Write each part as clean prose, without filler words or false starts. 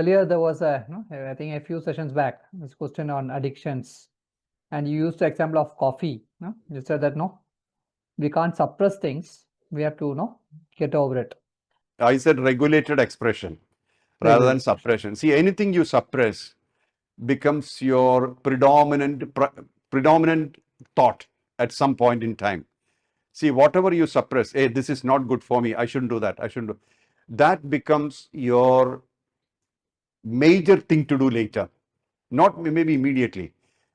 earlier there was a, I think a few sessions back, this question on addictions, and you used the example of coffee. You said that we can't suppress things. We have to get over it. I said regulated expression rather than suppression. See, anything you suppress becomes your predominant thought at some point in time. See, whatever you suppress, hey, this is not good for me, I shouldn't do that, I shouldn't do that, becomes your major thing to do later, not maybe immediately.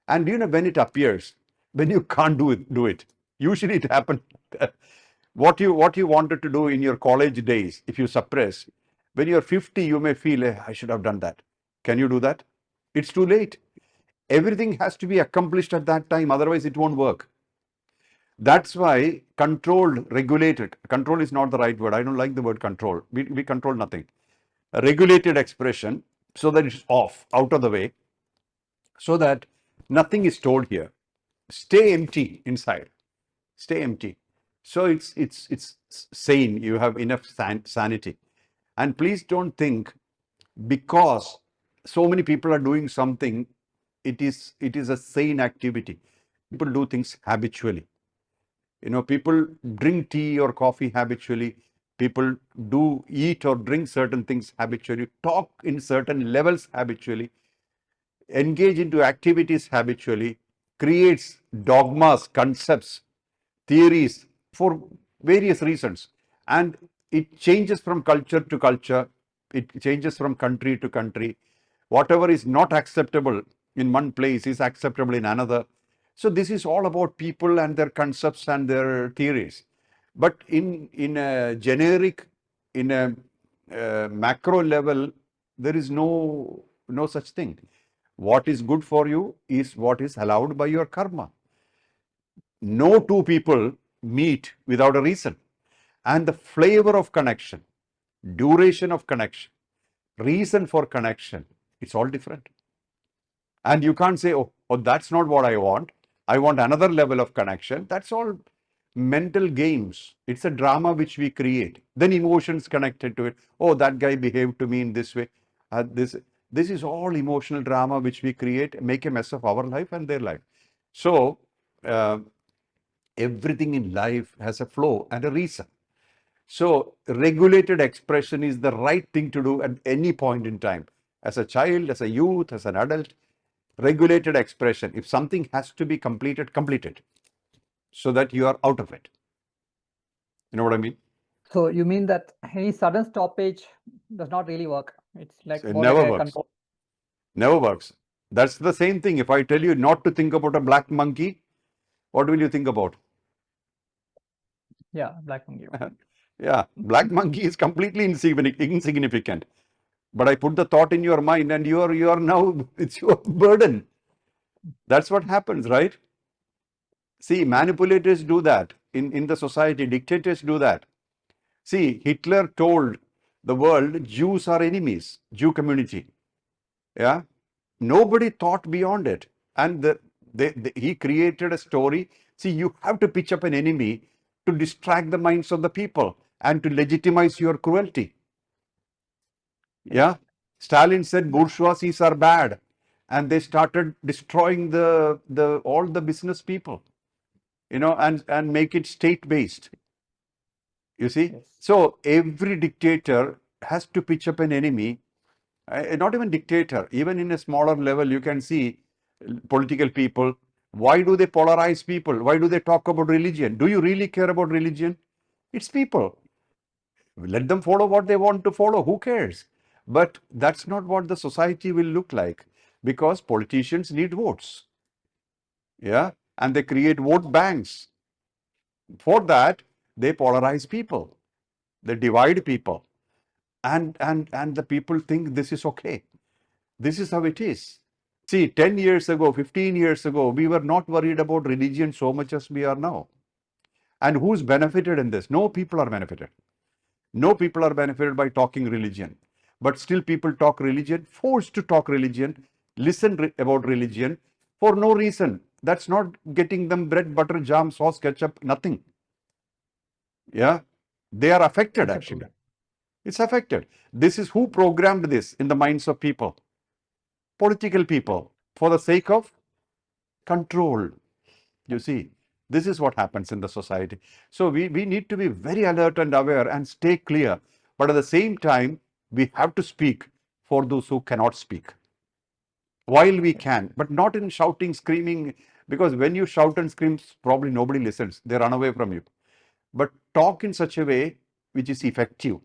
And you know, when it appears, when you can't do it. Usually it happens. What you wanted to do in your college days, if you suppress, when you're 50, you may feel, I should have done that. Can you do that? It's too late. Everything has to be accomplished at that time, otherwise it won't work. That's why controlled, regulated, control is not the right word. I don't like the word control. We control nothing. A regulated expression, so that it's off, out of the way, so that nothing is stored here. Stay empty inside. Stay empty. So it's sane. You have enough sanity. And please don't think because so many people are doing something, it is a sane activity. People do things habitually. You know, people drink tea or coffee habitually. People do eat or drink certain things habitually, talk in certain levels habitually, engage into activities habitually, creates dogmas, concepts, theories for various reasons. And it changes from culture to culture. It changes from country to country. Whatever is not acceptable in one place is acceptable in another. So this is all about people and their concepts and their theories. But in a generic, in a macro level, there is no such thing. What is good for you is what is allowed by your karma. No two people meet without a reason. And the flavor of connection, duration of connection, reason for connection, it's all different. And you can't say, oh, that's not what I want. I want another level of connection. That's all mental games. It's a drama which we create. Then emotions connected to it. Oh, that guy behaved to me in this way. This is all emotional drama which we create, make a mess of our life and their life. So everything in life has a flow and a reason. So regulated expression is the right thing to do at any point in time. As a child, as a youth, as an adult, regulated expression. If something has to be completed, complete it so that you are out of it. You know what I mean? So you mean that any sudden stoppage does not really work. It's like So it more never like a works. control. Never works. That's the same thing. If I tell you not to think about a black monkey, what will you think about? Yeah, black monkey. Yeah, black monkey is completely insignificant. But I put the thought in your mind and you are now, it's your burden. That's what happens, right? See, manipulators do that in the society, dictators do that. See, Hitler told the world Jews are enemies, Jew community. Yeah, nobody thought beyond it. And he created a story. See, you have to pitch up an enemy to distract the minds of the people and to legitimize your cruelty. Yeah, Stalin said bourgeoisies are bad, and they started destroying all the business people, and make it state based. You see, Yes. so every dictator has to pitch up an enemy. Not even dictator, even in a smaller level, you can see political people. Why do they polarize people? Why do they talk about religion? Do you really care about religion? It's people. Let them follow what they want to follow. Who cares? But that's not what the society will look like, because politicians need votes. Yeah. And they create vote banks. For that, they polarize people. They divide people. And the people think this is okay. This is how it is. See, 10 years ago, 15 years ago, we were not worried about religion so much as we are now. And who's benefited in this? No people are benefited. No people are benefited by talking religion. But still people talk religion, forced to talk religion, listen about religion for no reason. That's not getting them bread, butter, jam, sauce, ketchup, nothing. Yeah. They are affected actually. It's affected. This is who programmed this in the minds of people. Political people, for the sake of control. You see, this is what happens in the society. So we need to be very alert and aware and stay clear. But at the same time, we have to speak for those who cannot speak. While we can, but not in shouting, screaming, because when you shout and scream, probably nobody listens. They run away from you. But talk in such a way which is effective.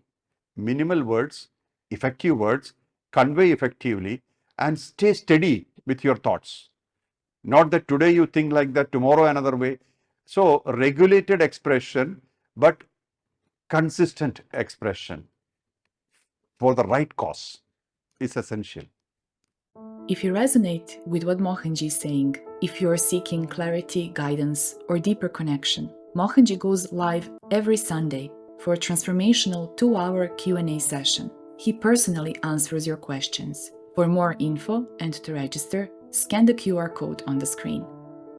Minimal words, effective words, convey effectively, and stay steady with your thoughts. Not that today you think like that, tomorrow another way. So regulated expression, but consistent expression for the right cause is essential. If you resonate with what Mohanji is saying, if you are seeking clarity, guidance, or deeper connection, Mohanji goes live every Sunday for a transformational 2-hour Q&A session. He personally answers your questions. For more info and to register, scan the QR code on the screen.